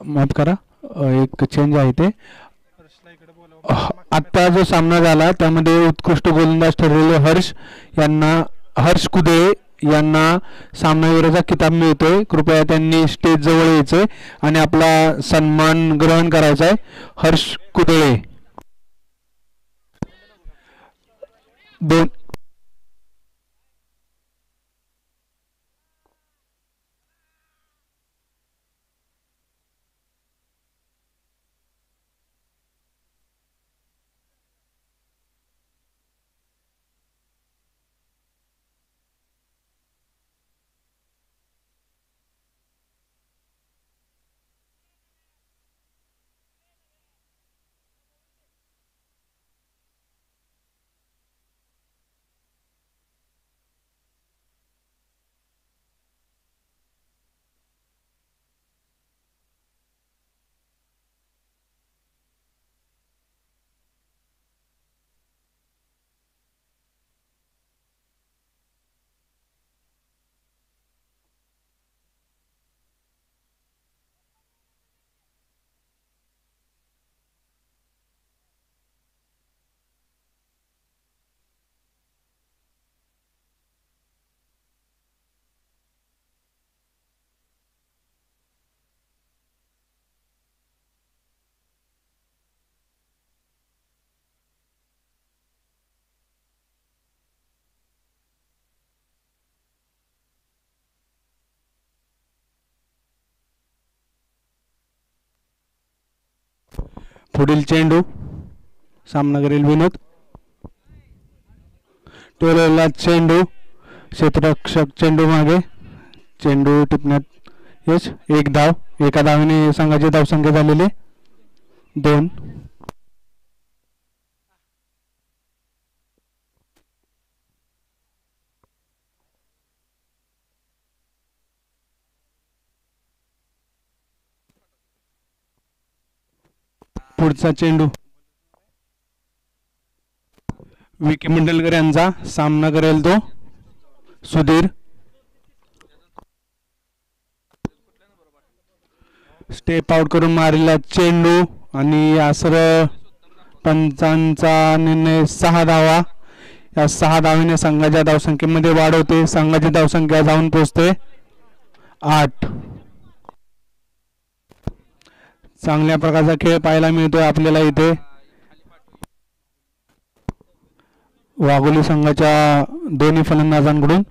माफ करा, एक चेंज आहे ते. आत्ता जो सामना झाला त्यामध्ये उत्कृष्ट गोलंदाज ठरलेले हर्ष कुदळे यांना सामनावीराचा किताब मिळतोय. कृपया त्यांनी स्टेज जवळ यायचंय आणि आपला सन्मान ग्रहण करायचा आहे. हर्ष कुदळे दोन. पुढील चेंडू सामनावीर विनोद. टोलवला चेंडू, क्षेत्ररक्षक चेंडू मागे, चेंडू टिपण्यात यश. एक धाव, एका धावेने संघाची धावसंख्या झालेली 2. पुढचा चेंडू विकी मंडलकर यांचा, सामना करेल तो सुधीर. स्टेप आउट करून मारलेला चेंडू आणि आसर पंचांचा निर्णय 6 धावा. या 6 धावेने संघाच्या धावसंख्येमध्ये वाढ होते. संघाची धावसंख्या जाऊन पोहोचते 8. चांगल्या प्रकारचा खेळ पाहायला मिळतोय आपल्याला इथे. वाघोली संघाच्या दोन्ही फलंदाजांकडून.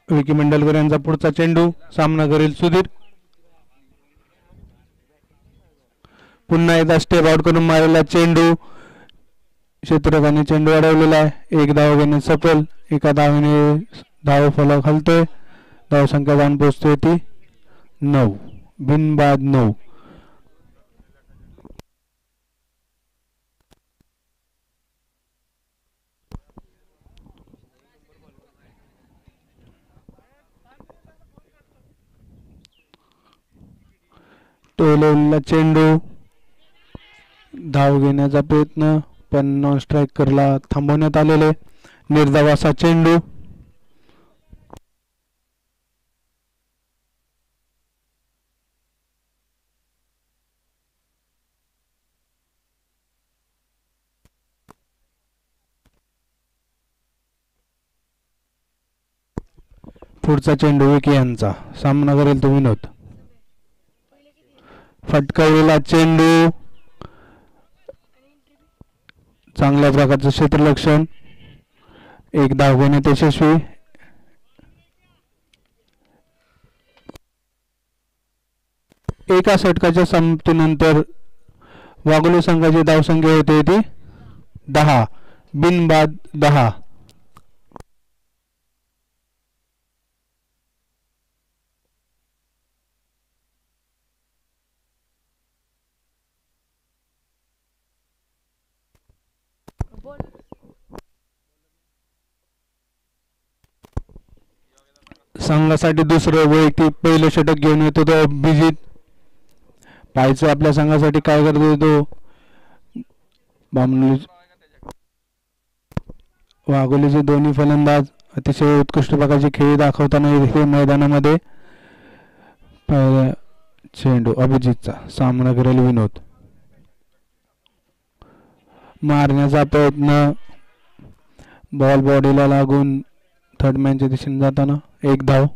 विकी मंडलकर यांचा पुढचा चेंडू, सामना करेल सुधीर. पुन्हा एकदा स्टेप आउट करून मारलेला चेंडू, क्षेत्ररक्षकाने चेंडू अडवलेला आहे. एक धाव घेणे सफल. एका धावेने धाव फलक हलतोय. धावसंख्या जाऊन पोहोचते ती 9. बिनबाद 9. टोलवलेला चेंडू, धाव घेण्याचा प्रयत्न पण नॉन स्ट्रायकरला थांबवण्यात आलेले. निर्धाव असा चेंडू. पुढचा चेंडू विकी यांचा, सामना करेल तो विनोद. फटकावलेला चेंडू, चांगल्या प्रकारचं क्षेत्ररक्षण. एक धाव घेण्यात यशस्वी. एका षटकाच्या समाप्तीनंतर वाघोली संघाची धावसंख्या होते ती 10. बिनबाद 10. संघासाठी दुसरं वैयक्तिक पहिलं षटक घेऊन येतो तो अभिजित. पाहायचं आपल्या संघासाठी काय करतो तो. वाघोलीचे दोन्ही फलंदाज अतिशय उत्कृष्ट प्रकारची खेळी दाखवताना हे मैदानामध्ये. पहिला चेंडू अभिजितचा, सामना करेल विनोद. मारण्याचा प्रयत्न, बॉल बॉडीला लागून थर्ड मॅनच्या दिशेने जाताना 1 धाव.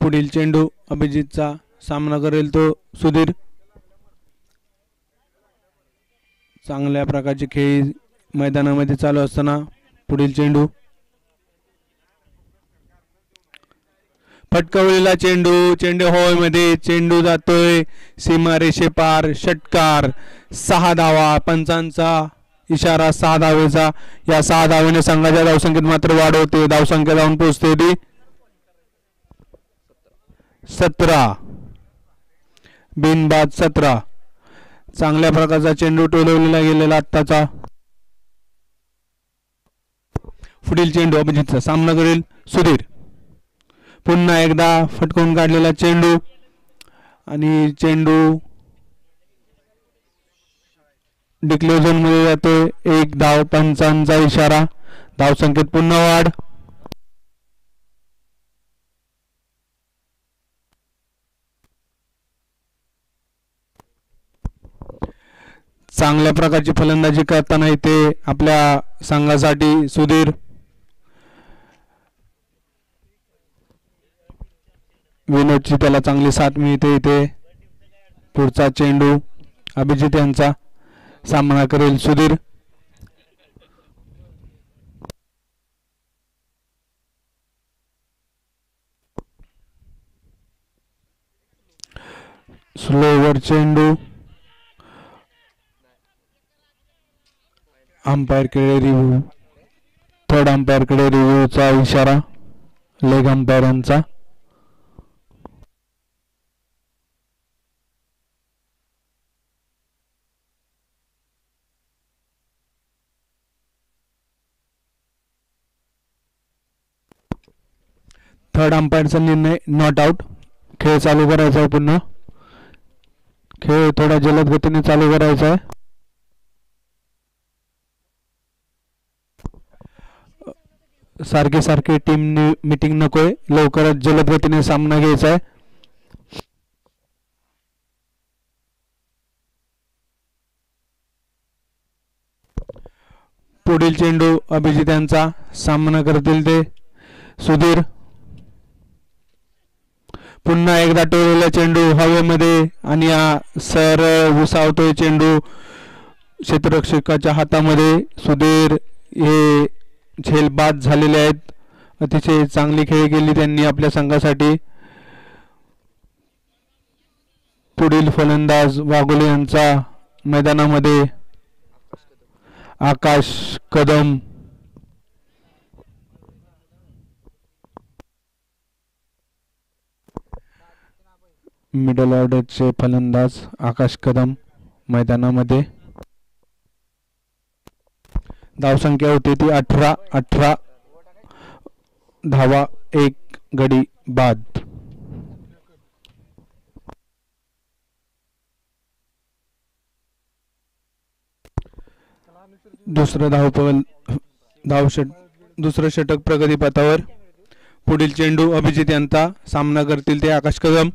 पुढील चेंडू अभिजितचा, सामना करेल तो सुधीर. चांगल्या प्रकारची खेळी मैदानामध्ये चालू असताना पुढील चेंडू. फटकावलेला चेंडू, चेंडू हवेमध्ये, चेंडू जातोय सीमारेषे पार, षटकार. 6 धावा, पंचांचा इशारा 6 धावेचा. या 6 धावेने संघाच्या धावसंख्येत मात्र वाढ होते. धावसंख्या जाऊन पोहोचते ती 17, बिनबाद 17. चांगल्या प्रकारचा चेंडू टोलवलेला गेलेला आत्ताचा. पुढील चेंडू अभिजितचा, सामना करेल सुधीर. पुन्हा एकदा फटकवून काढलेला चेंडू आणि चेंडू डिक्लेअर झोन मध्ये जातोय. 1 धाव, पंचांचा इशारा. धावसंख्येत पुन्हा वाढ. चांगल्या प्रकारची फलंदाजी करताना इथे आपल्या संघासाठी सुधीर. विनोदची त्याला चांगली साथ मिळते इथे. पुढचा चेंडू अभिजित यांचा, सामना करेल सुधीर. स्लोवर चेंडू, अंपायरकडे रिव्ह्यू, थर्ड अंपायरकडे रिव्ह्यूचा इशारा लेग अंपायरांचा. थर्ड अंपायरचा निर्णय नॉट आउट. खेळ चालू करायचा आहे पुन्हा. खेळ थोडा जलद गतीने चालू करायचा आहे. सारखे सारखे टीम मीटिंग नकोय, लवकरच जलद गतीने सामना घ्यायचा आहे. पुढील चेंडू अभिजित यांचा, सामना करतील ते सुधीर. पुन्हा एकदा टोललेला चेंडू हवेमध्ये आणि सरळ घुसावतोय चेंडू क्षेत्ररक्षकाच्या हातामध्ये. सुधीर हे झेलबाद झालेले आहेत. अतिशय चांगली खेळी केली त्यांनी आपल्या संघासाठी. पुढील फलंदाज वाघोले यांचा मैदानामध्ये आकाश कदम. मिडल ऑर्डरचे फलंदाज आकाश कदम मैदानामध्ये. धावसंख्या होती ती 18 धावा, 1 गडी बाद. दुसरं षटक प्रगतीपथावर. पुढील चेंडू अभिजित यांचा, सामना करतील ते आकाश कदम.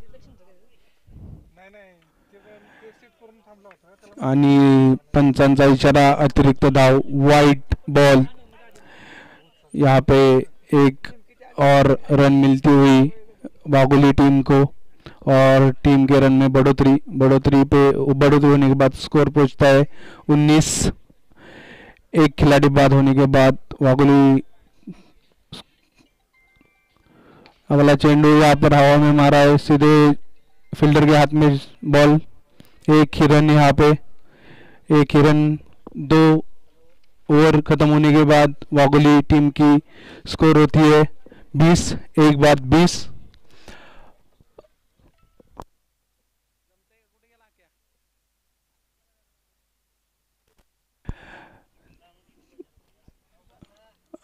आणि पंचांचा इशारा, अतिरिक्त धाव, वाइट बॉल. यहाँ पे 1 और रन मिलती हुई वाघोली टीम को और टीम के रन में बढ़ोतरी होने के बाद स्कोर पहुंचता है 19. एक खिलाड़ी बाद होने के बाद वाघोली अगला चेंडू यहाँ पर हवा में मारा है, सीधे फील्डर के हाथ में बॉल. 1 ही रन यहाँ पे एक ही रन। 2 ओवर खत्म होने के बाद वाघोली टीम की स्कोर होती है 20, एक बाद 20।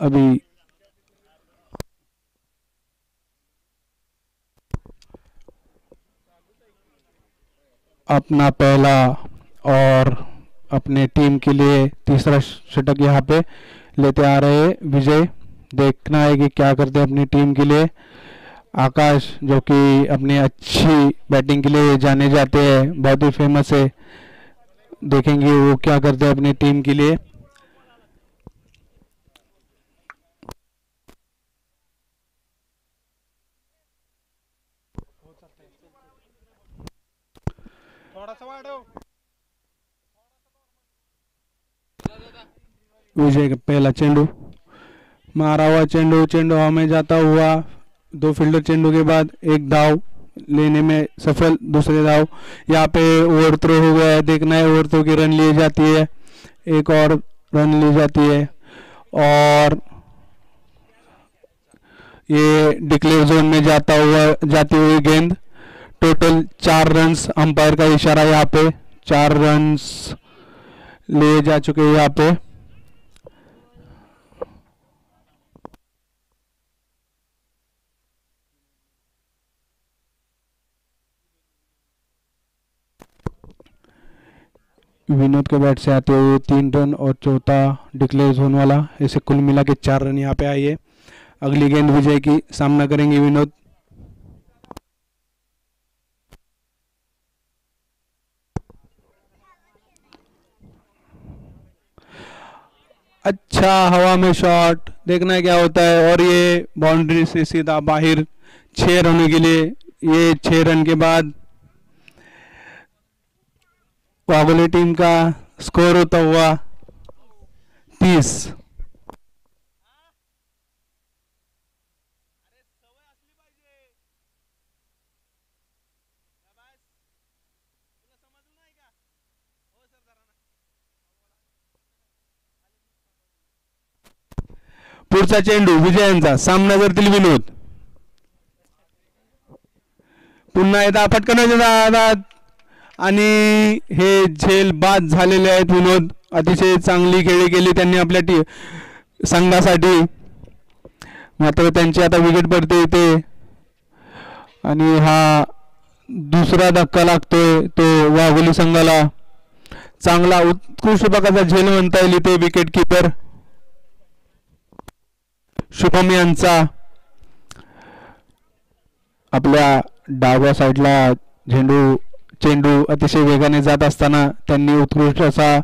अभी अपना पहला और अपने टीम के लिए तीसरा शतक यहाँ पे लेते आ रहे हैं विजय। देखना है कि क्या करते हैं अपनी टीम के लिए। आकाश जो कि अपनी अच्छी बैटिंग के लिए जाने जाते हैं, बहुत ही फेमस है, देखेंगे वो क्या करते हैं अपनी टीम के लिए। विजय का पहला चेंडू मारा हुआ, चेंडू हवा में जाता हुआ, 2 फील्डर चेंडू के बाद एक दाव लेने में सफल। दूसरे दाव यहाँ पे ओवर थ्रो हो गया है, देखना है ओवर थ्रो की रन ली जाती है, एक और रन ली जाती है। और ये डिक्लेयर जोन में जाती हुई गेंद। टोटल 4 रन्स, अंपायर का इशारा यहाँ पे 4 रन्स लिए जा चुके हैं यहाँ पे। विनोद के बैट से आते हुए 3 रन और चौथा डिक्लेयर जोन वाला, ऐसे कुल मिला के 4 रन यहाँ पे आई है। अगली गेंद विजय की सामना करेंगे विनोद। अच्छा हवा में शॉट, देखना है क्या होता है। और ये बाउंड्री से सीधा बाहर 6 रनों के लिए। ये 6 रन के बाद वाघोली टीम का स्कोर होता हुआ 30। पुढचा चेंडू विजयांचा, सामना करतील विनोद। पुन्हा एकदा फटकण्याच्या दारात आणि हे झेल बाद झालेले आहेत विनोद। अतिशय चांगली खेळी केली त्यांनी आपल्या संघासाठी, मात्र त्यांची आता विकेट पडते इथे आणि हा दुसरा धक्का लागतोय तो वाघोली संघाला। चांगला उत्कृष्ट प्रकारचा झेल म्हणता येईल इथे विकेट किपर शुभम यांचा। आपल्या डाव्या साईडला चेंडू अतिशय वेगाने जात असताना त्यांनी उत्कृष्ट असा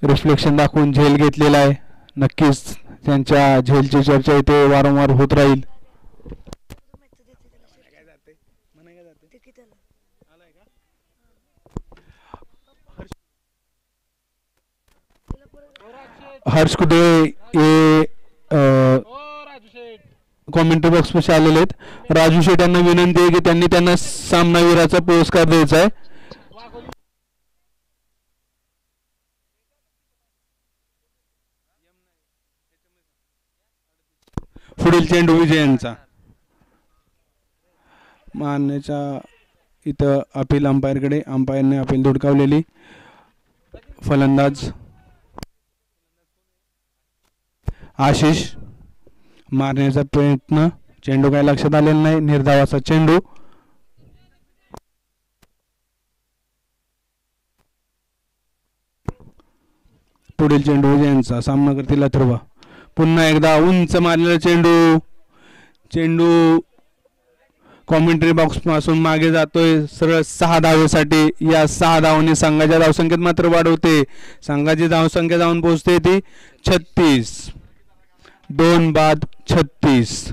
रिफ्लेक्शन दाखवून झेल घेतलेला आहे। नक्कीच त्यांच्या झेलची चर्चा इथे वारंवार होत राहील। हर्ष कुठे ये कॉमेंट्री बॉक्स मध्ये आलेले आहेत। राजू शेठ यांना विनंती आहे की त्यांना सामनावीराचा पुरस्कार द्यायचा आहे। पुढील चेंडू विजयांचा, मारण्याच्या इथं अपील अंपायरकडे, अंपायरने अपील धुडकावलेली। फलंदाज आशिष मारण्याचा प्रयत्न, चेंडू काय लक्षात आलेला नाही, निर्धावाचा चेंडू। पुढील चेंडू विजयांचा, सामना करतील अथर्व। पुन्हा एकदा उंच मारलेला चेंडू कॉमेंट्री बॉक्स पासून मागे जातोय सरळ 6 धावेसाठी। या 6 धावांनी संघाच्या धावसंख्येत मात्र वाढ होते, संघाची धावसंख्या जाऊन पोहोचते ती 36, 2 बाद 36।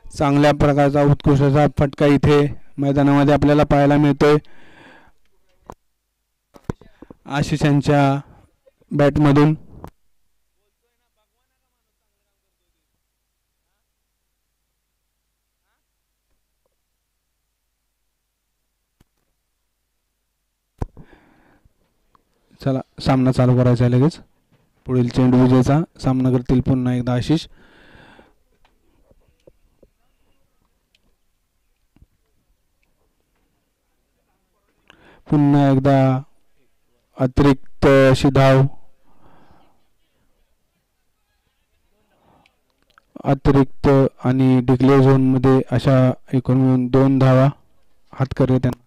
चांगल्या प्रकारचा उत्कृष्ट फटका इथे मैदानामध्ये आपल्याला पाहायला मिळतोय आशिष यांच्या बॅटमधून। सामना चालू करायचा आहे लगेच. पुढील चेंडू विजेचा सामना करतील पुन्हा एकदा आशिष. पुन्हा एकदा अतिरिक्त अशी धाव. अतिरिक्त आणि डिक्लेअर झोनमध्ये अशा एकूण मिळून 2 धावा हातकरे त्यांना.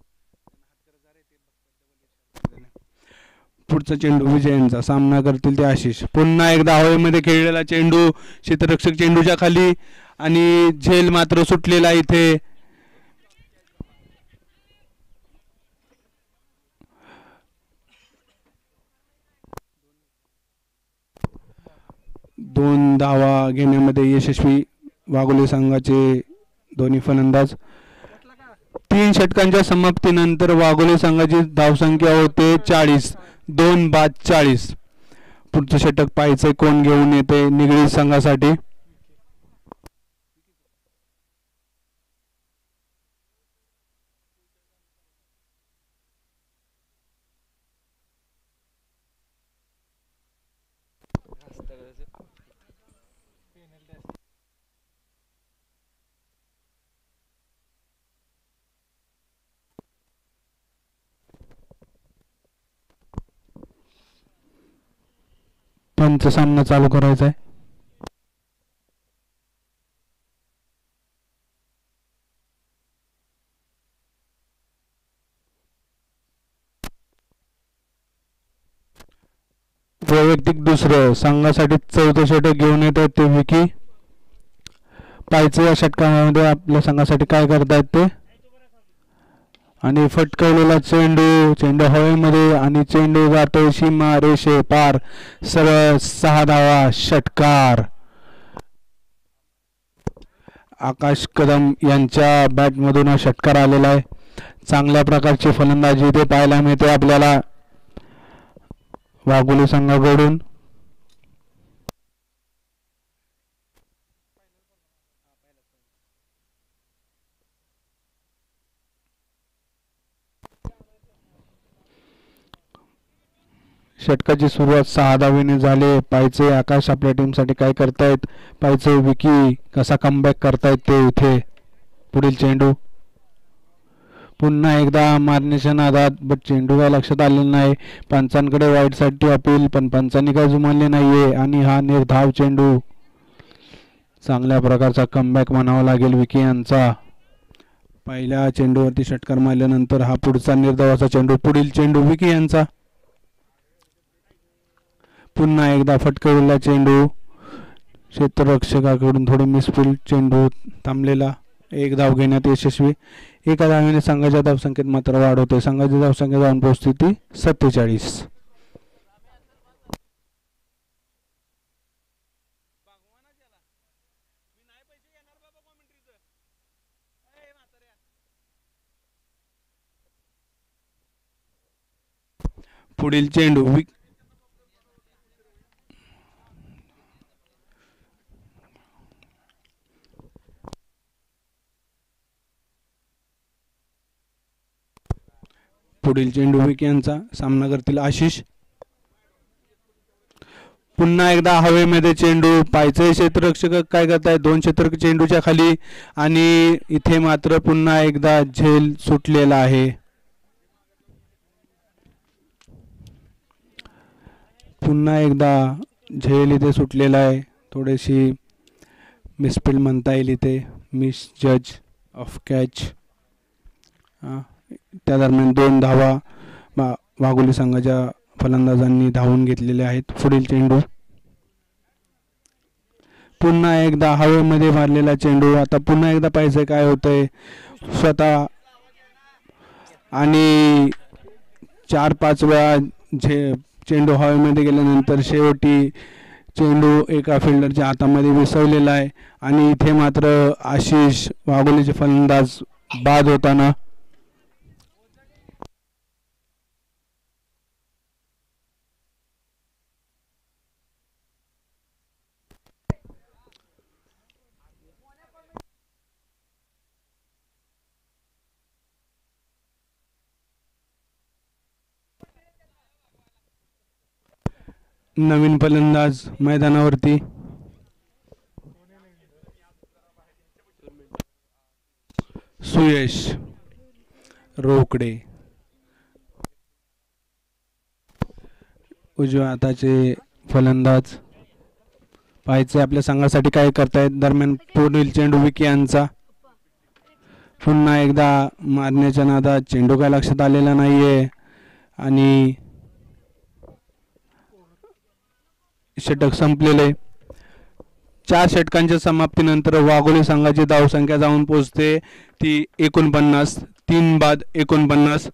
पुढचा चेंडू विजयांचा सामना करतील ते आशिष. पुन्हा एकदा हवेमध्ये खेळलेला चेंडू क्षेत्ररक्षक चेंडूच्या खाली आणि झेल मात्र सुटलेला इथे. दोन धावा घेण्यामध्ये यशस्वी वाघोली संघाचे दोन्ही फलंदाज. 3 षटकांच्या समाप्तीनंतर वाघोली संघाची धावसंख्या होते 40. 2 बाद 40. पुढचं षटक पाहायचं कोण घेऊन येते निगडी संघासाठी. पंच सामना चालू करायचा आहे. वैयक्तिक दुसरं संघासाठी 4थं षटक घेऊन येतात ते विकी. पाहायचं या षटकामध्ये आपल्या संघासाठी काय करतायत ते. आणि फटकवलेला चेंडू हवेमध्ये आणि चेंडू जातो सीमा रेषे पार. सरळ 6 धावा षटकार. आकाश कदम यांच्या बॅटमधून हा षटकार आलेला आहे. चांगल्या प्रकारची फलंदाजी इथे पाहायला मिळते आपल्याला वाघोली संघाकडून. षटकाची सुरुवात 6 धावेने झाली. पाहिजे आकाश आपल्या टीमसाठी काय करतायत. पाहिजे विकी कसा कमबॅक करतायत ते इथे. पुढील चेंडू पुन्हा एकदा मारण्याच्या नादात बट चेंडू काय लक्षात आलेला नाही. पंचांकडे वाईटसाठी अपील पण पंचांनी काय जुमानले नाहीये आणि हा निर्धाव चेंडू. चांगल्या प्रकारचा कमबॅक म्हणावा लागेल विकी यांचा. पहिल्या चेंडूवरती षटकार मारल्यानंतर हा पुढचा निर्धावाचा चेंडू. पुढील चेंडू विकी यांचा. पुन्हा एकदा फटकवलेला चेंडू क्षेत्ररक्षकाकडून थोडे मिसफिल्ड चेंडू थांबलेला. 1 धाव घेण्यात यशस्वी. एका धावेने संघाच्या धावसंख्येत मात्र वाढ होते. संघाची धावसंख्या जाऊन पोहोचते ती 47. पुढील चेंडू पुढील चेंडू विकी यांचा सामना करतील आशिष. पुन्हा एकदा हवेमध्ये चेंडू. पायचे क्षेत्ररक्षक काय करताय 2 क्षेत्ररक्षक चेंडूच्या खाली आणि इथे मात्र पुन्हा एकदा झेल सुटलेला आहे. पुन्हा एकदा झेल इथे सुटलेला आहे. थोडीशी मिसफिल्ड म्हणता येईल इथे. मिस जज ऑफ कॅच. त्या दरम्यान 2 धावा वाघोली संघाच्या फलंदाजांनी धावून घेतलेल्या आहेत. पुढील चेंडू पुन्हा एकदा हवेमध्ये मारलेला चेंडू. आता पुन्हा एकदा पाहिजे काय होतंय स्वतः आणि 4-5 वेळा चेंडू हवेमध्ये गेल्यानंतर शेवटी चेंडू एका फिल्डरच्या हातामध्ये विसवलेला आहे आणि इथे मात्र आशिष वाघोलीचे फलंदाज बाद होताना. नवीन फलंदाज मैदानावरती सुयश रोकडे. उजव्या हाताचे फलंदाज पाहायचे आपल्या संघासाठी काय करतायत. दरम्यान पुढील चेंडू विकी यांचा. पुन्हा एकदा मारण्याच्या नादात चेंडू काय लक्षात आलेला नाहीये आणि षटक संपलेले. 4 षटकांच्या समाप्तीनंतर वाघोली संघाची धावसंख्या जाऊन पोहोचते ती 49. 3 बाद 49.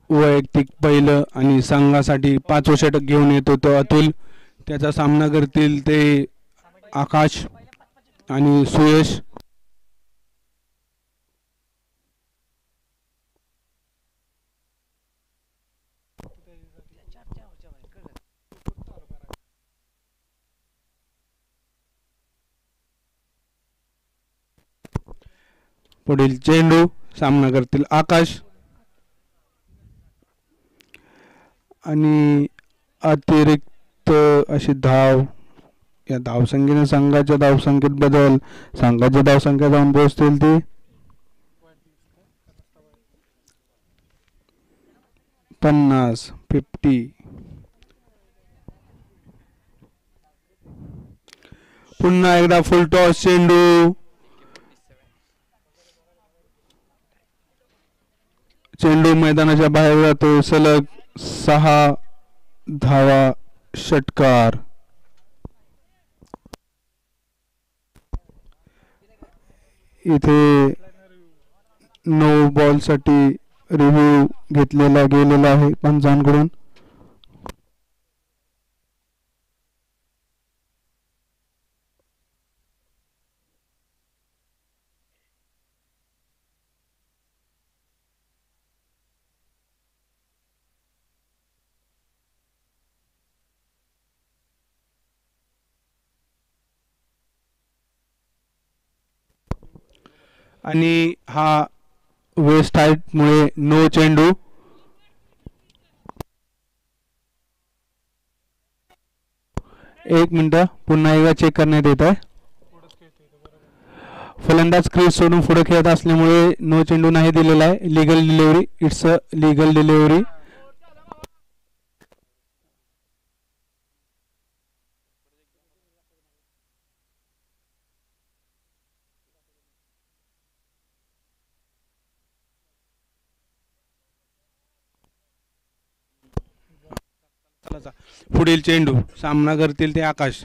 वैयक्तिक पहिलं आणि संघासाठी 5वं षटक घेऊन येतो तो अतुल. त्याचा सामना करतील ते आकाश आणि सुयश. पुढील चेंडू सामना करतील आकाश आणि अतिरिक्त अशी धाव. या धावसंख्येने संघाच्या धावसंख्येत बदल. संघाची धावसंख्या जाऊन पोहोचतील ती 50. पुन्हा एकदा फुल टॉस चेंडू. चेंडू मैदानाच्या बाहेर जातो. सलग 6 धावा षटकार. इथे 9 बॉलसाठी रिव्ह्यू घेतलेला गेलेला आहे पंचांकडून. आणि हा वेस्ट हाईटमुळे नो चेंडू. एक मिनिट पुन्हा एकदा चेक करण्यात येत आहे. फलंदाज क्रीज सोडून पुढे खेळत असल्यामुळे नो चेंडू नाही दिलेला आहे. Legal delivery. It's a legal delivery. पुढील चेंडू सामना करतील ते आकाश.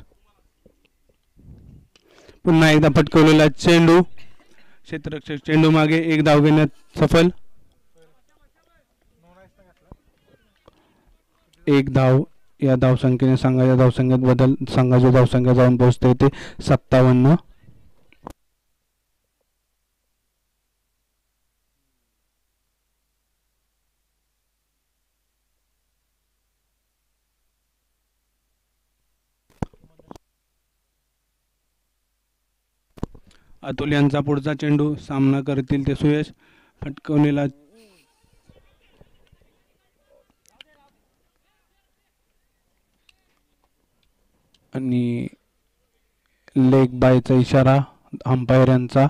पुन्हा एकदा फटकवलेला चेंडू. क्षेत्ररक्षक चेंडू मागे. एक धाव घेण्यात सफल. एक धाव. या धावसंख्येने संघाच्या धावसंख्येत बदल. संघाची धावसंख्या जाऊन पोहोचते ते 57. अतुल यांचा पुढचा चेंडू. सामना करतील ते सुयश. फटकवलेला आणि लेग बायचा इशारा अंपायर यांचा.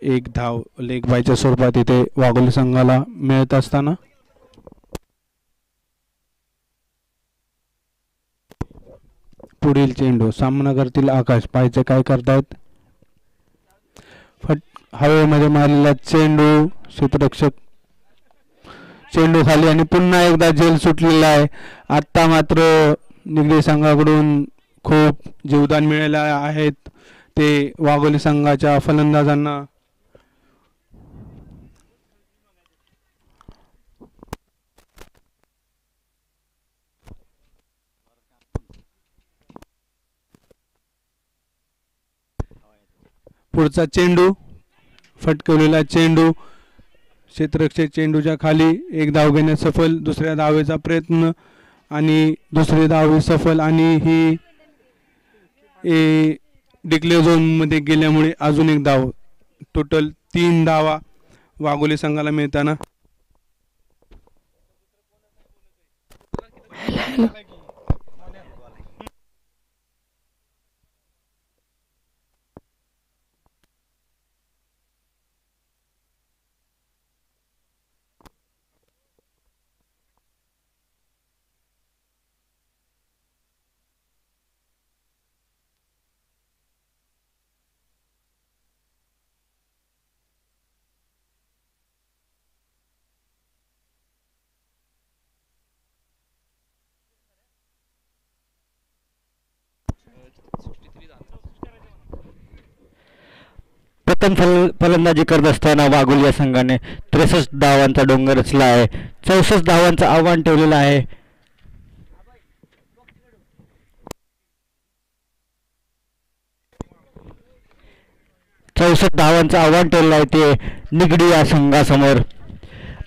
एक धाव लेग बायच्या स्वरूपात इथे वाघोली संघाला मिळत असताना पुढील चेंडू सामना करतील आकाश. पाहायचे काय करतायत. हवेमध्ये मारलेला चेंडू. क्षेत्ररक्षक चेंडू खाली आणि पुन्हा एकदा झेल सुटलेला आहे. आता मात्र निगडी संघाकडून खूप जीवदान मिळाले आहेत ते वाघोली संघाच्या फलंदाजांना. पुढचा चेंडू, फटकवलेला चेंडू क्षेत्ररक्षक चेंडूच्या खाली, एक धाव घेण्यास सफल. दुसऱ्या धावेचा प्रयत्न आणि दुसरी धाव सफल आणि ही डिक्लेअर झोनमध्ये गेल्यामुळे अजून एक धाव. टोटल 3 धावा वाघोली संघाला मिळताना. प्रथम फलंदाजी करत असताना वाघोली या संघाने 63 धावांचा डोंगर रचला आहे. 64 धावांचं आव्हान ठेवलेलं आहे. ते निगडी या संघासमोर.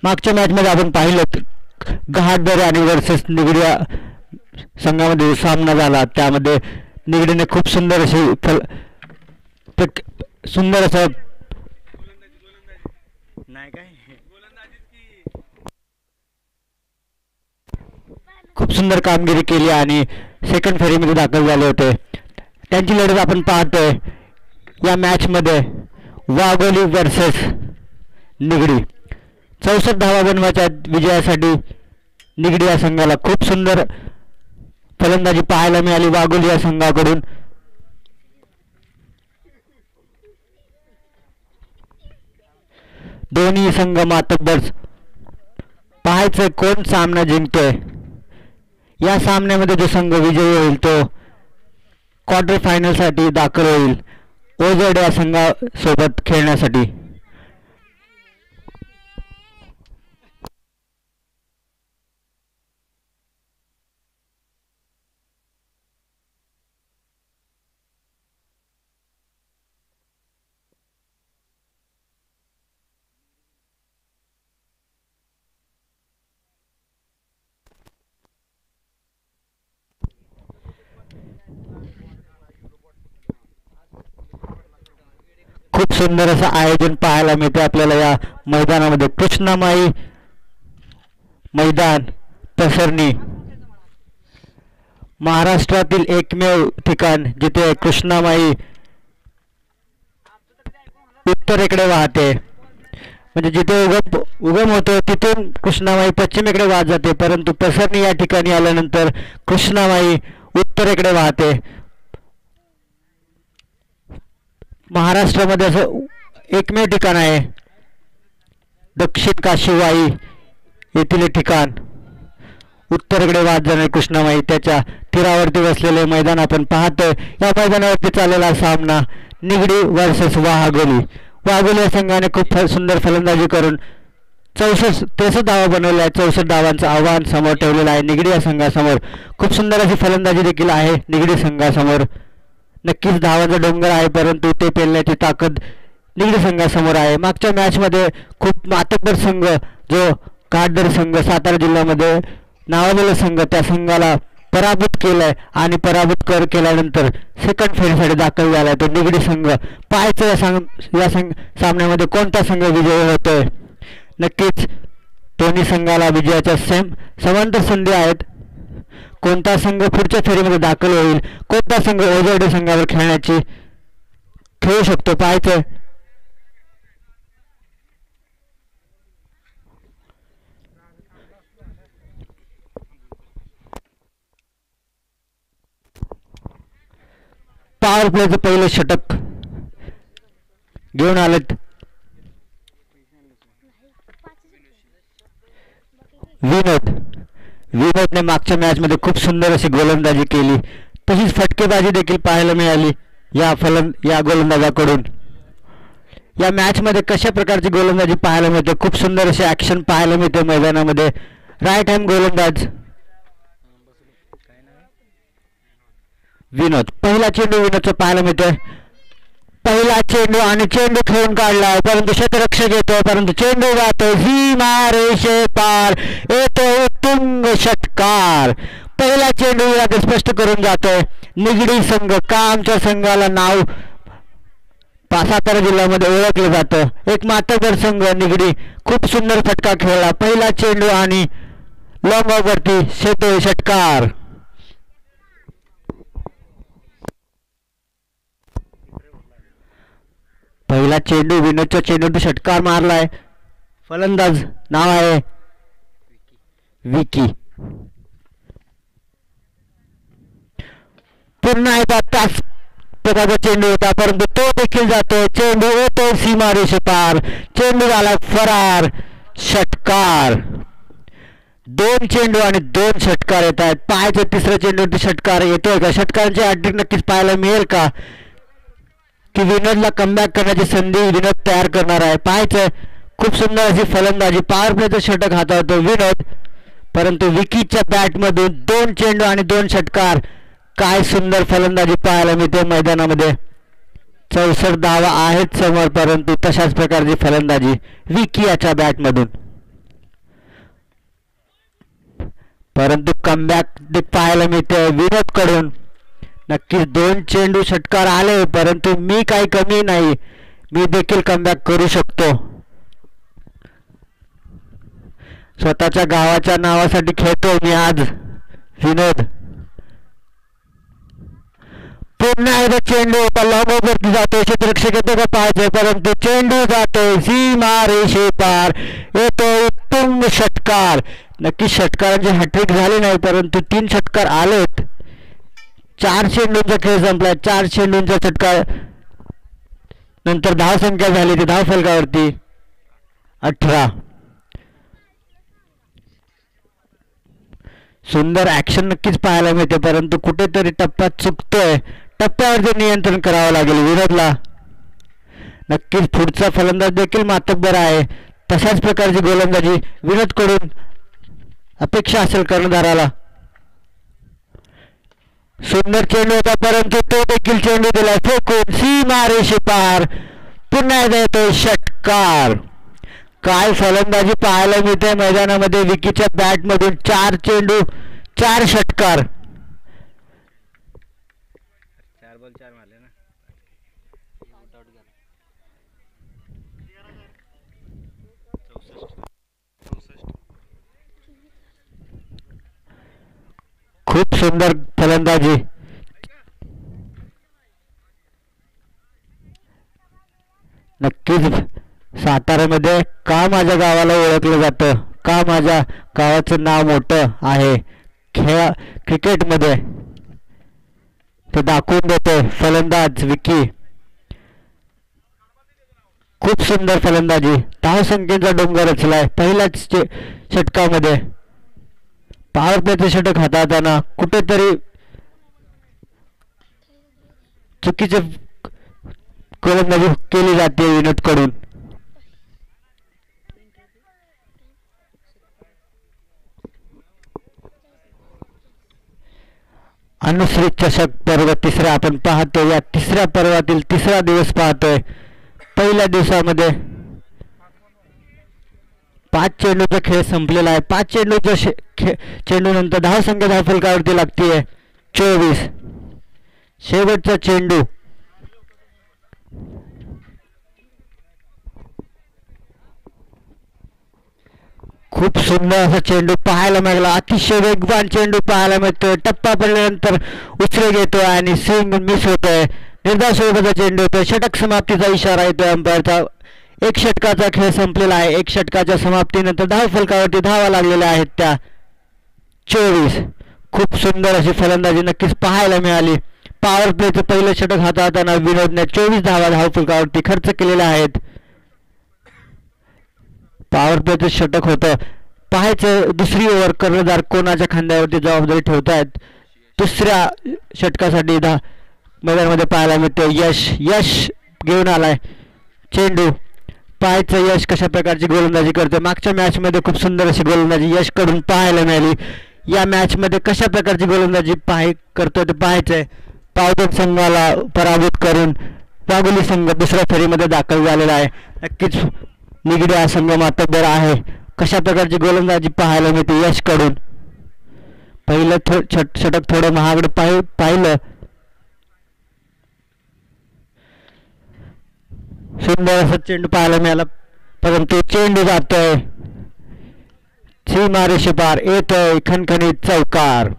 मागच्या मॅच मध्ये आपण पाहिलं घाटदरे आणि वर्सेस निगडी या संघामध्ये सामना झाला. त्यामध्ये निगडीने खूप सुंदर अशी खूप सुंदर कामगिरी केली आणि सेकंड फेरीमध्ये दाखल झाले होते. त्यांची लढत आपण पाहतोय या मॅच मध्ये. वाघोली वर्सेस निगडी. 64 धावा बनवायच्या विजयासाठी निगडी या संघाला खूप सुंदर फलंदाजी पाहायला मिळाली वाघोली या संघाकडून. दोन्ही संघ मातब्बर. पाहायचं कोण सामना जिंकतोय. या सामन्यामध्ये जो संघ विजयी होईल तो क्वार्टर फायनल साठी दाखल होईल ओझड या संघासोबत खेळण्यासाठी. खूप सुंदर असं आयोजन पाहायला मिळते आपल्याला या मैदानामध्ये. कृष्णामाई मैदान पसरणी. महाराष्ट्रातील एकमेव ठिकाण जिथे कृष्णामाई उत्तरेकडे वाहते. म्हणजे जिथे उगम होतो तिथून कृष्णामाई पश्चिमेकडे वाहत जाते, परंतु पसरणी या ठिकाणी आल्यानंतर कृष्णामाई उत्तरेकडे वाहते. महाराष्ट्रामध्ये असं एकमेव ठिकाण आहे. दक्षिण काशीवाई येथील ठिकाण उत्तरेकडे वाहत जाणारी कृष्णामाई त्याच्या तीरावरती बसलेले मैदान आपण पाहतोय. या मैदानावरती चाललेला सामना निगडी वर्सेस वाघोली. वाघोली या संघाने खूप सुंदर फलंदाजी करून 63 धावा बनवल्या आहेत. 64 धावांचं आव्हान समोर ठेवलेलं आहे निगडी या संघासमोर. खूप सुंदर अशी फलंदाजी देखील आहे निगडी संघासमोर. नक्कीच धावांचा डोंगर आहे, परंतु ते पेलण्याची ताकद निगडी संघासमोर आहे. मागच्या मॅच मध्ये खूप मातब्बर संघ जो घाटदरे संघ सातारा जिल्ह्यामध्ये नावाजलेला संघ त्या संघाला पराभूत केलाय आणि पराभूत केल्यानंतर सेकंड फेरीसाठी दाखल झालाय तो निगडी संघ. पाहायचं या सामन्यामध्ये कोणता संघ विजयी होतोय. नक्कीच दोन्ही संघाला विजयाच्या समांतर संधी आहेत. कोणता संघ पुढच्या फेरीमध्ये दाखल होईल, कोणता संघ ओझरडे संघावर खेळू शकतो पाहायचं. पॉवर प्लेचं पहिलं षटक घेऊन आलेत विनोदने मागच्या मॅच मध्ये खूप सुंदर अशी गोलंदाजी केली. तशीच फटकेबाजी देखील पाहायला मिळाली या गोलंदाजाकडून. या मॅच मध्ये कशा प्रकारची गोलंदाजी पाहायला मिळते, खूप सुंदर अशी ऍक्शन पाहायला मिळते मैदानामध्ये. राईट हँड गोलंदाज विनोद. पहिला चेंडू विनोदचा पाहायला मिळतोय. पहिला चेंडू आणि चेंडू खेळून काढलाय, परंतु क्षेत्ररक्षक येतो, परंतु चेंडू जातो सीमा रेषे पार, येतो उत्तुंग षटकार. पहिला चेंडू यात स्पष्ट करून जातोय. निगडी संघ का आमच्या संघाला नाव सातारा जिल्ह्यामध्ये ओळखलं जातं. एक मातबर संघ निगडी खूप सुंदर फटका खेळला. पहिला चेंडू आणि लॉंग ऑफवरती शेतो षटकार. पहिला चेंडू विनोदच्या चेंडू षटकार मारलाय. फलंदाज नाव आहे विकी. पुन्हा एकदा तास प्रकारचा चेंडू होता, परंतु तो देखील जातो. चेंडू येतो सीमारेषे पार, चेंडू झाला फरार. षटकार. 2 चेंडू आणि 2 षटकार येत आहेत. पाहायचं तिसरा चेंडू षटकार येतोय का, षटकारांची हॅट्रिक नक्कीच पाहायला मिळेल का, की विनोदला कमबॅक करण्याची संधी विनोद तयार करणार आहे. पाहायचं. खूप सुंदर अशी फलंदाजी, पॉवर प्लेचं षटक हाताळतो विनोद, परंतु विकीच्या बॅटमधून 2 चेंडू आणि 2 षटकार. काय सुंदर फलंदाजी पाहायला मिळते मैदानामध्ये. 64 धावा आहेत समोर, परंतु तशाच प्रकारची फलंदाजी विकी याच्या बॅटमधून. परंतु कमबॅक पाहायला मिळते विनोद कडून. नक्कीच 2 चेंडू षटकार आले, परंतु मी काही कमी नाही, मी देखील कमबॅक करू शकतो. स्वतःच्या गावाच्या नावासाठी खेळतो मी आज विनोद. पुन्हा एकदा चेंडू लॉंगवरती जातो, क्षेत्ररक्षक येतो का पाहायचे, परंतु चेंडू जातो सीमा रेषे पार, येतो उत्तुंग षटकार. नक्की षटकारांची हॅट्रिक झाली नाही, परंतु 3 षटकार आलेत. 4 चेंडूंचा खेळ संपला. 4 चेंडूंचा षटकार नंतर धाव संख्या झाली ती धाव फलकावरती 18. सुंदर ऍक्शन नक्कीच पाहायला मिळते, परंतु कुठेतरी टप्प्यात चुकतोय. टप्प्यावरती नियंत्रण करावं लागेल विनोदला. नक्कीच पुढचा फलंदाज देखील मातब्बर आहे. तशाच प्रकारची गोलंदाजी विनोद कडून अपेक्षा असेल कर्णधाराला. सुंदर चेंडू होता, परंतु तो देखील चेंडू दिला फेकून सीमा रेषे पार. पुन्हा एकदा येतो षटकार. काय फलंदाजी पाहायला मिळते मैदानामध्ये विकीच्या बॅटमधून. 4 चेंडू 4 षटकार. 4 बॉल 4 मारले ना. खूप सुंदर फलंदाजी. नक्कीच साताऱ्यामध्ये का माझ्या गावाला ओळखलं जातं, का माझ्या गावाचं नाव मोठं आहे क्रिकेटमध्ये, ते दाखवून देतो फलंदाज विकी. खूप सुंदर फलंदाजी. धाव संख्येचा डोंगर रचलाय पहिल्याच षटकामध्ये. पॉवर प्लेचं षटक हाताळताना कुठेतरी चुकीची गोलंदाजी केली जाते विनोद कडून. अनुश्री चषक पर्व तिसरा आपण पाहतो. या तिसऱ्या पर्वातील तिसरा दिवस पाहतोय. पहिल्या दिवसामध्ये 5 चेंडूचा खेळ संपलेला आहे. 5 चेंडूच्या चेंडू नंतर धाव संख्या धाव फलकावरती लागतीये 24. शेवटचा चेंडू खूप सुंदर असा चेंडू पाहायला मिळाला. अतिशय वेगवान चेंडू पाहायला मिळतोय. टप्पा पडल्यानंतर उचले घेतोय आणि स्विंग मिस होतोय. निर्धाव स्वरूपाचा चेंडू होतोय. षटक समाप्तीचा इशारा येतोय अंपायरचा. 1 षटकाचा खेळ संपलेला आहे. 1 षटकाच्या समाप्तीनंतर धाव फलकावरती धावा लागलेल्या आहेत त्या 24. खूप सुंदर अशी फलंदाजी नक्कीच पाहायला मिळाली. पॉवर प्लेचं पहिलं षटक हाताळताना विनोदने 24 धावा धाव फलकावरती खर्च केलेल्या आहेत. पॉवर प्लेचं षटक होतं. पाहायचं दुसरी ओव्हर कर्णधार कोणाच्या खांद्यावरती जबाबदारी ठेवतायत. दुसऱ्या षटकासाठी मैदानामध्ये पाहायला मिळते यश घेऊन आलाय चेंडू. पाहायचं यश कशा प्रकारची गोलंदाजी करते. मागच्या मॅचमध्ये खूप सुंदर अशी गोलंदाजी यश कडून पाहायला मिळाली. या मॅचमध्ये कशा प्रकारची गोलंदाजी करतोय ते पाहायचंय. पावदन संघाला पराभूत करून वाघोली संघ दुसऱ्या फेरीमध्ये दाखल झालेला आहे. नक्कीच निगडी हा संघ मातब्बर आहे. कशा प्रकारची गोलंदाजी पाहायला मिळते यशकडून. पहिलं षटक थोडं महागडं पाहिलं. सुंदर असा चेंडू पाहायला मिळाला परंतु चेंडू जातोय सीमारेषे पार. येतोय खणखणीत चौकार.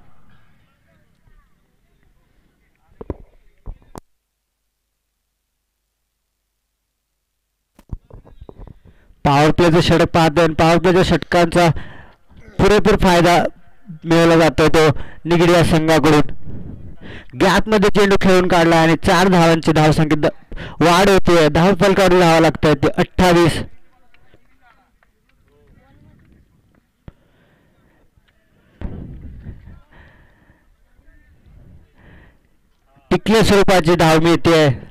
पॉवर प्लेचं षटक पाहतोय. पॉवर प्लेच्या षटकांचा पुरेपूर फायदा मिळवला जातोय तो निगडी या संघाकडून. गॅपमध्ये चेंडू खेळून काढला आणि 4 धावांची धावसंख्येत वाढ होते. धाव फलकावर धावा लागतात ते 28. टिकल्या स्वरूपाची धाव मिळते.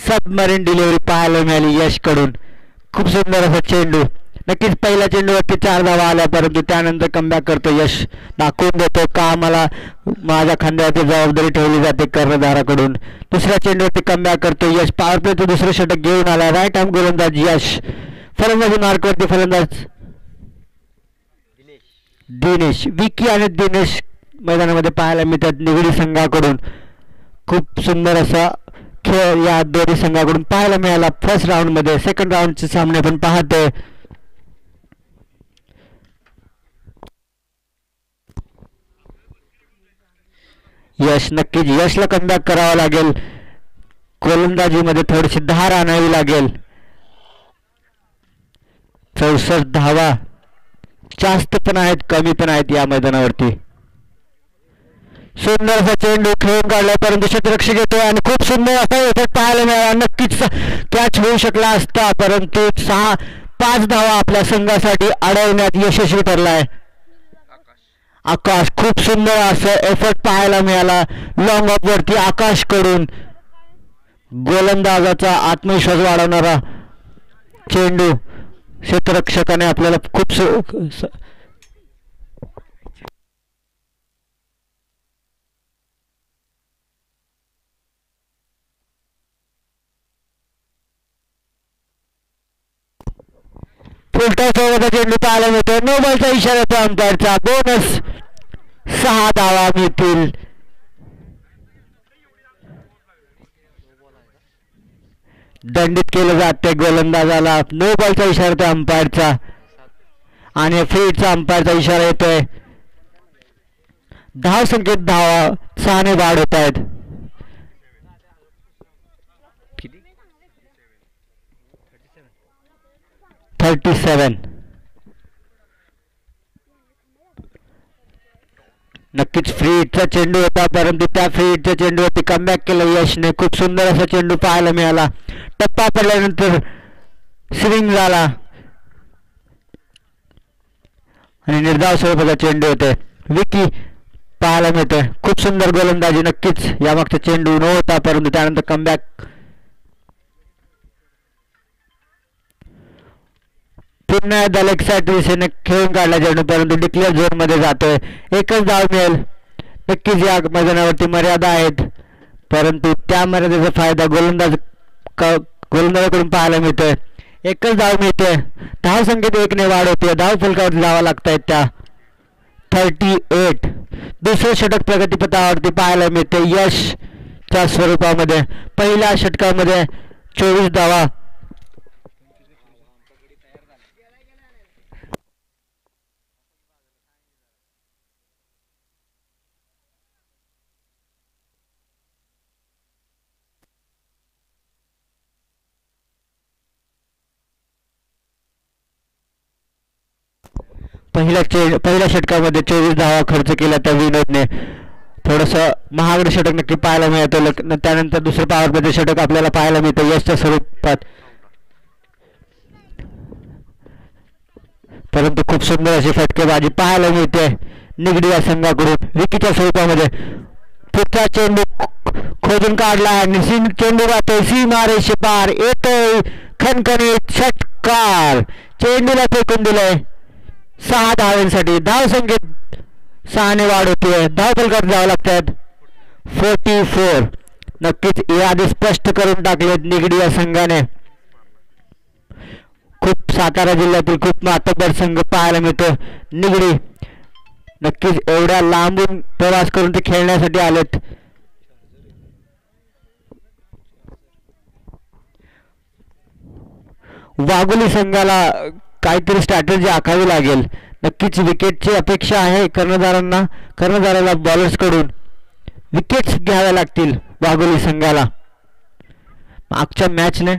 सबमरीन डिलिव्हरी पाहायला मिळाली यशकडून. खूप सुंदर असा चेंडू. नक्कीच पहिल्या चेंडूवरती 4 धावा आल्या परंतु त्यानंतर कमबॅक करतो यश. दाखवून देतो का मला माझ्या खांद्यावरती जबाबदारी ठेवली जाते कर्णधाराकडून. दुसऱ्या चेंडूवरती कमबॅक करतो यश. पॉवर प्लेचं दुसरं षटक घेऊन आला. राईट आर्म गोलंदाज यश. फलंदाजी मार्कवरती फलंदाज दिनेश. विकी आणि दिनेश मैदानामध्ये पाहायला मिळतात निगडी संघाकडून. खूप सुंदर असा खेळ या दोन्ही संघाकडून पाहायला मिळाला फर्स्ट राऊंडमध्ये. सेकंड राऊंडचे सामने पण पाहतोय. यश नक्कीच यशला कमबॅक करावा लागेल. गोलंदाजीमध्ये थोडीशी धार आणावी लागेल. 64 धावा जास्त पण आहेत कमी पण आहेत या मैदानावरती. सुंदर असा चेंडू खेळून काढला परंतु क्षेत्ररक्षक येतोय आणि खूप सुंदर असा एफर्ट पाहायला मिळाला. नक्कीच कॅच होऊ शकला असता परंतु 5 धावा आपल्या संघासाठी अडवण्यात यशस्वी ठरलाय आकाश. खूप सुंदर असं एफर्ट पाहायला मिळाला लॉंग ऑफ वरती आकाश कडून. गोलंदाजाचा आत्मविश्वास वाढवणारा चेंडू क्षेत्ररक्षकाने आपल्याला खूप फुलटा सोबतचा चेंडू पाहायला मिळतो. नो बॉलचा इशारा येतो अंपायरचा. बोनस 6 धावा मिळतील. दंडित केलं जाते गोलंदाजाला. नो बॉलचा इशारा येतो अंपायरचा आणि फील्डचा अंपायरचा इशारा येतोय. धाव संख्येत धावा 6 ने वाढ होत आहेत. किती 37. नक्कीच फ्री हिटचा चेंडू होता परंतु त्या फ्री हिटच्या चेंडूवरती कमबॅक केलं यशने. खूप सुंदर असा चेंडू पाहायला मिळाला. टप्पा पडल्यानंतर स्विंग झाला आणि निर्धाव स्वरूपाचा चेंडू होते. विकी पाहायला मिळतोय. खूप सुंदर गोलंदाजी. नक्कीच यामागचा चेंडू न होता परंतु त्यानंतर कमबॅक. पुन्हा एकदा लेग साईड दिशेने खेळून काढला चेंडू परंतु डिक्लेअर झोन मध्ये जातोय. एकच धाव मिळेल. नक्कीच या मैदानावरती मर्यादा आहेत परंतु त्या मर्यादेचा फायदा गोलंदाजाकडून पाहायला मिळतोय. एकच धाव मिळते. धाव संख्येत 1 ने वाढ होते. धाव फलकावरती धावा लागतायत त्या 38. दुसरे षटक प्रगतीपथावरती पाहायला मिळते यशच्या स्वरूपामध्ये. पहिल्या षटकामध्ये 24 धावा. पहिल्या षटकामध्ये 24 धावा खर्च केला त्या विनोदने. थोडंसं महागडं षटक नक्की पाहायला मिळतं. त्यानंतर दुसरं पॉवर प्लेचं षटक आपल्याला पाहायला मिळतं यशच्या स्वरूपात. परंतु खूप सुंदर अशी फटकेबाजी पाहायला मिळते निगडी या संघाकडून विकीच्या स्वरूपामध्ये. पुढचा चेंडू खोदून काढला आणि चेंडू जातोय सीमारेषे पार, येतोय खणखणीत षटकार, चेंडूला फेकून दिलंय 6 धावांसाठी. धाव संख्येत 6 ने वाढ होतीये. धाव फलकात जावं लागतात 44. नक्कीच याआधी स्पष्ट करून टाकलेत निगडी या संघाने. खूप सातारा जिल्ह्यातील खूप मातब्बर संघ पाहायला मिळतो निगडी. नक्कीच एवढ्या लांबून प्रवास करून ते खेळण्यासाठी आलेत. वाघोली संघाला काहीतरी स्ट्रॅटेजी आखावी लागेल. नक्कीच विकेटची अपेक्षा आहे कर्णधाराला बॉलर्स कडून विकेट्स घ्याव्या लागतील वाघोली संघाला. मागच्या मॅचने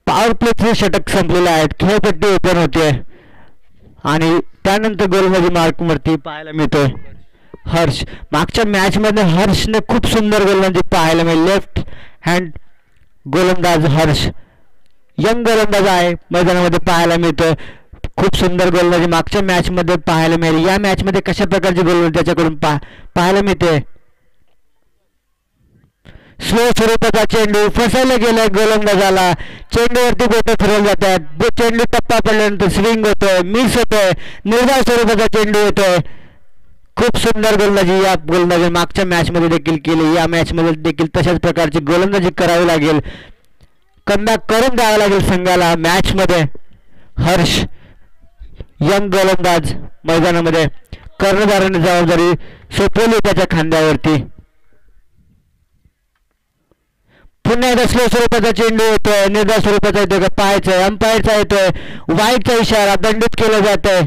पॉवर प्लेचे षटक संपलेले आहेत. खेळपट्टी ओपन होते आणि त्यानंतर गोलंदाजी मार्कवरती पाहायला मिळतोय हर्ष. मागच्या मॅच मध्ये हर्षने खूप सुंदर गोलंदाजी पाहायला मिळाली. लेफ्ट हँड गोलंदाज हर्ष यंग गोलंदाज आहे, मैदानामध्ये पाहायला मिळतोय. खूप सुंदर गोलंदाजी मागच्या मॅच मध्ये पाहायला मिळाली. या मॅच मध्ये कशा प्रकारची गोलंदाजी त्याच्याकडून पाहायला मिळते. स्लो स्वरूपाचा चेंडू फसवला गेला गोलंदाजाला. चेंडूवरती बोट फिरवले जातात. चेंडू टप्पा पडल्यानंतर स्विंग होतोय, मिस होतोय, निर्धाव स्वरूपाचा चेंडू येतोय. खूप सुंदर गोलंदाजी या गोलंदाजी मागच्या मॅच मध्ये देखील केली. या मॅच मध्ये देखील तशाच प्रकारची गोलंदाजी करावी लागेल. कमबॅक करून द्यावं लागेल संघाला मॅच मध्ये. हर्ष यंग गोलंदाज मैदानामध्ये, कर्णधाराने जबाबदारी सोपवली त्याच्या खांद्यावरती. पुन्हा एकदा स्लो स्वरूपाचा चेंडू येतोय, निर्धाव स्वरूपाचा येतोय का पाहायचंय. अंपायरचा येतोय, वाईटचा इशारा, दंडित केलं जात आहे.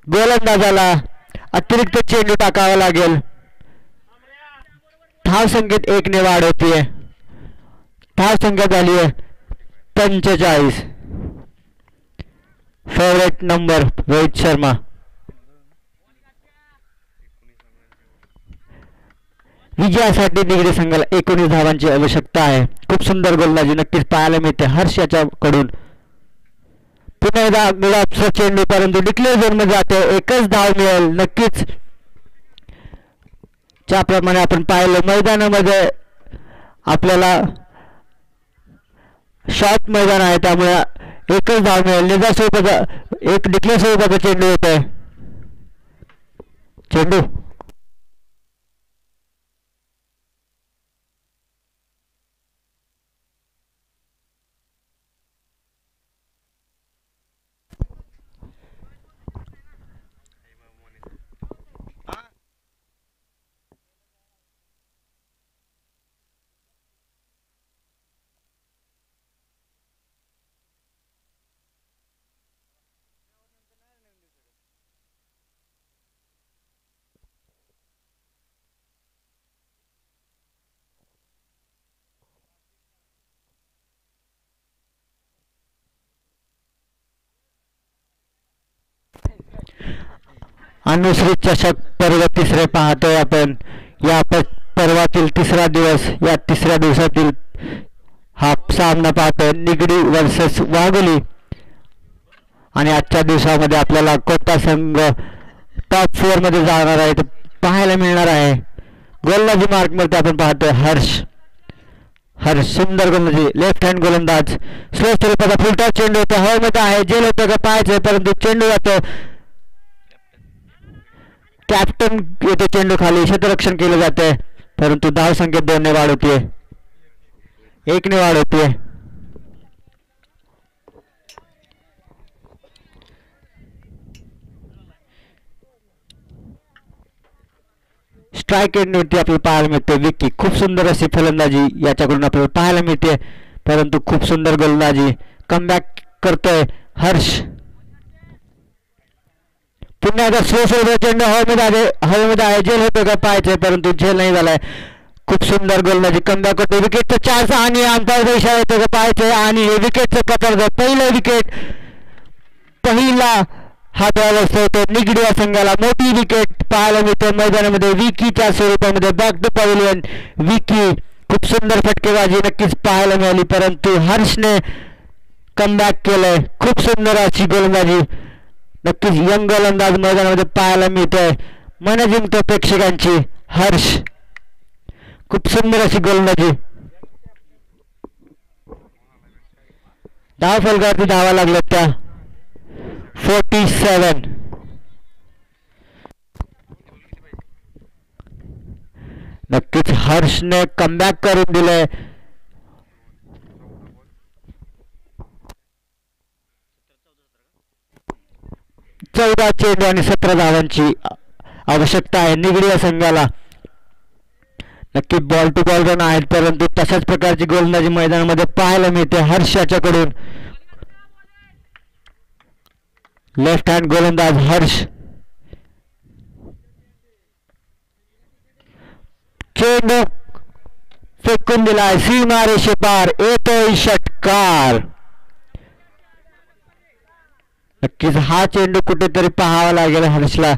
गोलंदाजाला अतिरिक्त चेंडू टाकावा लागेल. धाव संख्येत 1 ने वाढ होतीये. धाव संख्या झाली आहे 45. Favourite number Rohit Sharma. विजयासाठी निगडी संघाला 19 धावांची आवश्यकता आहे. खूप सुंदर गोलंदाजी नक्कीच पाहायला मिळते हर्ष याच्याकडून. पुन्हा एकदा गुलाबचा चेंडू परंतु डिक्लेअर झोन मध्ये जाते. 1च धाव मिळेल. नक्कीच ज्याप्रमाणे आपण पाहिलं मैदानामध्ये आपल्याला शॉर्ट मैदान आहे त्यामुळे 1च धाव मिळेल. निर्धाव स्वरूपाचा एक डिक्लेअर स्वरूपाचा चेंडू येतोय. चेंडू अनुश्री चषक पर्व 3रे पाहतोय आपण. या पर्वातील 3रा दिवस, या 3ऱ्या दिवसातील हा सामना पाहतोय निगडी वर्सेस वाघोली. आणि आजच्या दिवसामध्ये आपल्याला कोणता संघ टॉप 4 मध्ये जाणार आहे ते पाहायला मिळणार आहे. गोलंदाजी मार्क मध्ये आपण पाहतोय हर्ष सुंदर गोलंदाजी, लेफ्ट हँड गोलंदाज. स्लो स्वरूपाचा फुलटॉस चेंडू होतो, हवेमध्ये आहे, जेल होतं का पाहायचं परंतु चेंडू जातो. कॅप्टन येते चेंडू खाली, क्षेत्ररक्षण केलं जाते परंतु धाव संख्येत 2 ने वाढ होतीये, 1 ने वाढ होतीये. स्ट्राईक एंडवरती आपल्याला पाहायला मिळते विकी. खूप सुंदर अशी फलंदाजी याच्याकडून आपल्याला पाहायला मिळते परंतु खूप सुंदर गोलंदाजी. कमबॅक करतोय हर्ष. पुन्हा एकदा स्लो चेंडू हवेमध्ये आहे, झेल होतो का पाहायचंय परंतु झेल नाही झालाय. खूप सुंदर गोलंदाजी. कमबॅक करतो, विकेटचा चान्स आणि अंपायरचा इशारा होतो का पाहायचंय आणि विकेटचं प्रकार पहिलं विकेट, पहिला हातावस्था होतो निगडी या संघाला. मोठी विकेट पाहायला मिळते मैदानामध्ये विकीच्या स्वरूपामध्ये. Back to pavilion Vicky. खूप सुंदर फटकेबाजी नक्कीच पाहायला मिळाली परंतु हर्षने कमबॅक केलंय. खूप सुंदर अशी गोलंदाजी नक्कीच यंग गोलंदाज मैदानामध्ये पाहायला मिळतोय. मन जिंकतो प्रेक्षकांची हर्ष. खूप सुंदर अशी गोलंदाजी. धाव फलकावरती धावा लागल्यात त्या 47. नक्कीच हर्षने कमबॅक करून दिलंय. 14 चेंडू आणि 17 धावांची आवश्यकता आहे निगडी या संघाला. नक्की बॉल टू बॉल रन आहेत, परंतु तशाच प्रकारची गोलंदाजी मैदानामध्ये पाहायला मिळते हर्ष याच्याकडून. लेफ्ट हँड गोलंदाज हर्ष. चेंडू फेकून दिलाय सीमा रेषेपार. येतोय षटकार. नक्कीच हा चेंडू कुठेतरी पाहावा लागेल हर्षला.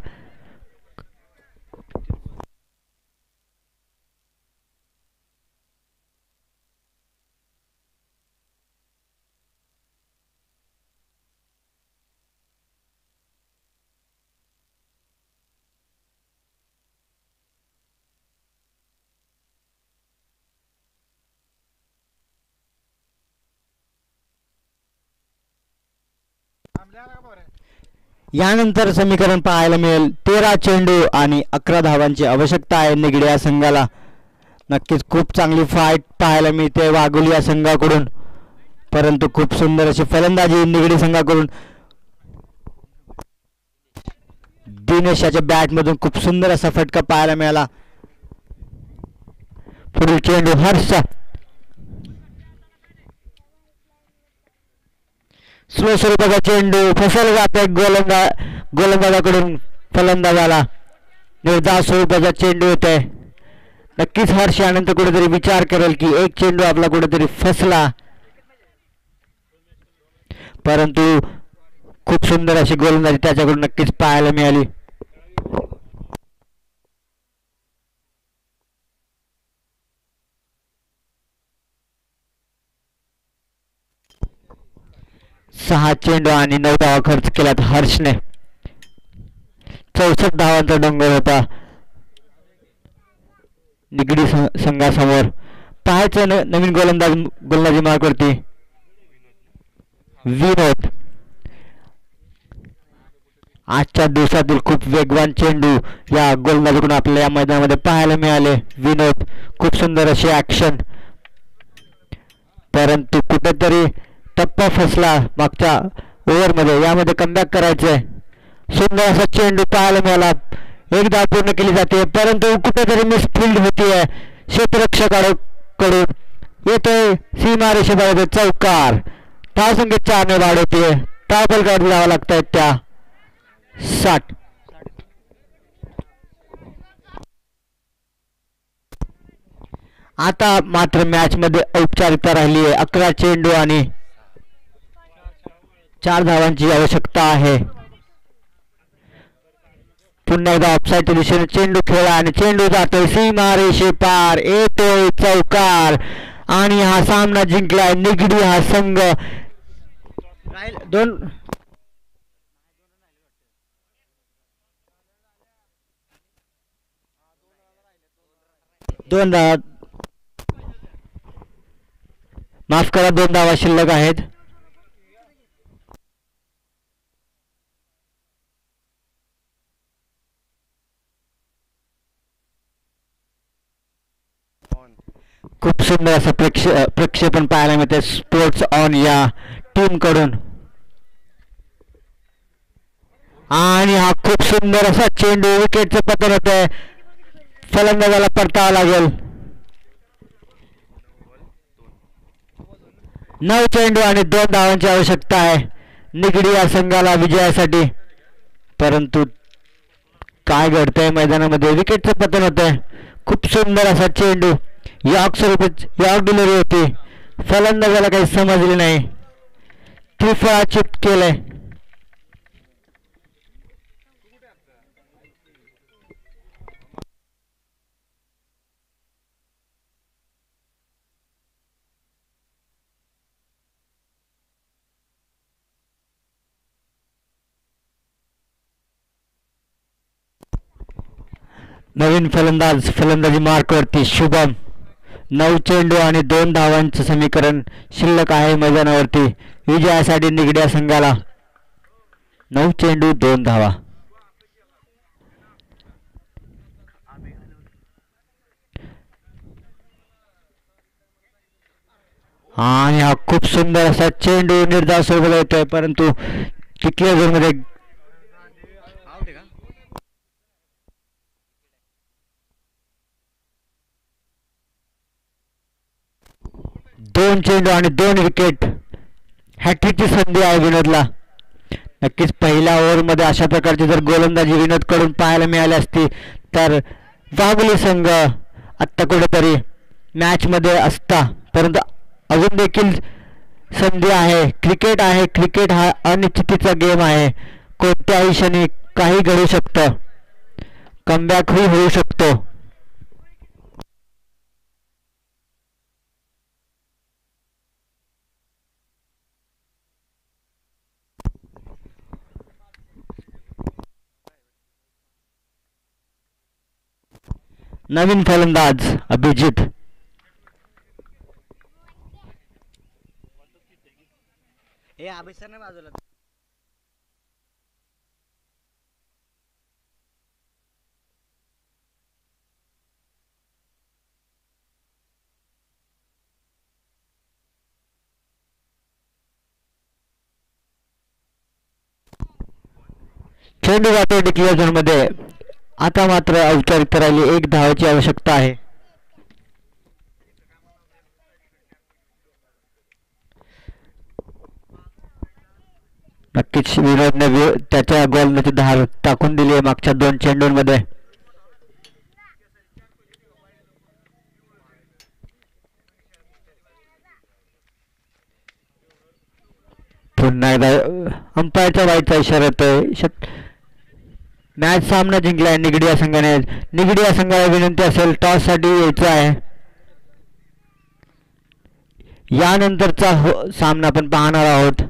यानंतर समीकरण पाहायला मिळेल 13 चेंडू आणि 11 धावांची आवश्यकता आहे निगडी या संघाला. नक्कीच खूप चांगली फाईट पाहायला मिळते वाघोली या संघाकडून, परंतु खूप सुंदर अशी फलंदाजी निगडी संघाकडून. दिनेश याच्या बॅटमधून खूप सुंदर असा फटका पाहायला मिळाला. पुढील चेंडू हर्षचा. स्लो स्वरूपाचा चेंडू फसवला जातोय गोलंदाजाकडून फलंदाजाला. निर्धाव स्वरूपाचा चेंडू येतोय. नक्कीच हर्ष यानंतर कुठेतरी विचार करेल की एक चेंडू आपला कुठेतरी फसला, परंतु खूप सुंदर अशी गोलंदाजी त्याच्याकडून नक्कीच पाहायला मिळाली. सहा चेंडू आणि 9 धावा खर्च केल्यात हर्षने. 64 धावांचा डोंगर होता निगडी संघासमोर. पाहायचं नवीन गोलंदाजी मार्कवरती विनोद. आजच्या दिवसातील खूप वेगवान चेंडू या गोलंदाजीकडून आपल्याला या मैदानामध्ये पाहायला मिळाले. विनोद खूप सुंदर अशी ऍक्शन, परंतु कुठेतरी टप्पा फसला मागच्या ओव्हरमध्ये. यामध्ये कमबॅक करायचंय. सुंदर असा चेंडू पाहायला मिळाला. एक धाव पूर्ण केली जाते, परंतु कुठेतरी मिसफिल्ड होतीये क्षेत्ररक्षकाकडून. येतोय सीमा रेषेबाहेर चौकार. धावसंख्या 4 ने वाढवतीये. धावफलकावरती जावं लागतायत त्या 60. आता मात्र मॅच मध्ये औपचारिकता राहिली आहे. 11 चेंडू आणि 4 धावांची आवश्यकता आहे. पुन्हा एकदा ऑफसाईडच्या दिशेने चेंडू खेळला आणि चेंडू जातोय सीमा रेषे पार. येतोय चौकार आणि हा सामना जिंकलाय निगडी हा संघ. दोन धावा, माफ करा, 2 धावा शिल्लक आहेत. खूप सुंदर असं प्रक्षेपण पाहायला मिळते स्पोर्ट्स ऑन या टीम कडून. आणि हा खूप सुंदर असा चेंडू विकेटचं पतन होतंय. फलंदाजाला परतावा लागेल. 9 चेंडू आणि 2 धावांची आवश्यकता आहे निगडी या संघाला विजयासाठी, परंतु काय घडतंय मैदानामध्ये विकेटचं पतन होतंय. खूप सुंदर असा चेंडू यॉर्क डिलिव्हरी होती. फलंदाजाला काही समजले नाही. त्रिफळा चिप केलंय. नवीन फलंदाजी मार्कवरती शुभम. 9 चेंडू आणि 2 धावांचं समीकरण शिल्लक आहे मैदानावरती. विजयासाठी निगड्या संघाला 9 चेंडू 2 धावा. आणि हा खूप सुंदर असा चेंडू निर्धाव सोबत येतोय, परंतु तिथल्या झोनमध्ये आउट आहे का? 2 चेंडू आणि 2 विकेट. हॅट्रिकची संधी आहे विनोदला. नक्कीच पहिल्या ओव्हरमध्ये अशा प्रकारची जर गोलंदाजी विनोदकडून पाहायला मिळाली असती तर वाघोली संघ आत्ता कुठेतरी मॅचमध्ये असता. परंतु अजून देखील संधी आहे. क्रिकेट आहे. क्रिकेट हा अनिश्चितीचा गेम आहे. कोणत्याही क्षणी काही घडू शकतं. कमबॅकही होऊ शकतो. नवीन फलंदाज अभिजित. हे अभिसर नाही बाजूला. चेंडू जातो डिक्लेअर झोनमध्ये. आता मात्र औपचारिक राहिली 1 धावाची आवश्यकता आहे. नक्कीच विनोदने त्याच्या गोलची धार टाकून दिली आहे मागच्या 2 चेंडूंमध्ये. पुन्हा एकदा अंपायरच्या वाईटचा इशारा येतोय. मॅच सामना जिंकलाय निगडी या संघाने. निगडी या संघाला विनंती असेल टॉस साठी यायचं आहे. यानंतरचा सामना आपण पाहणार आहोत.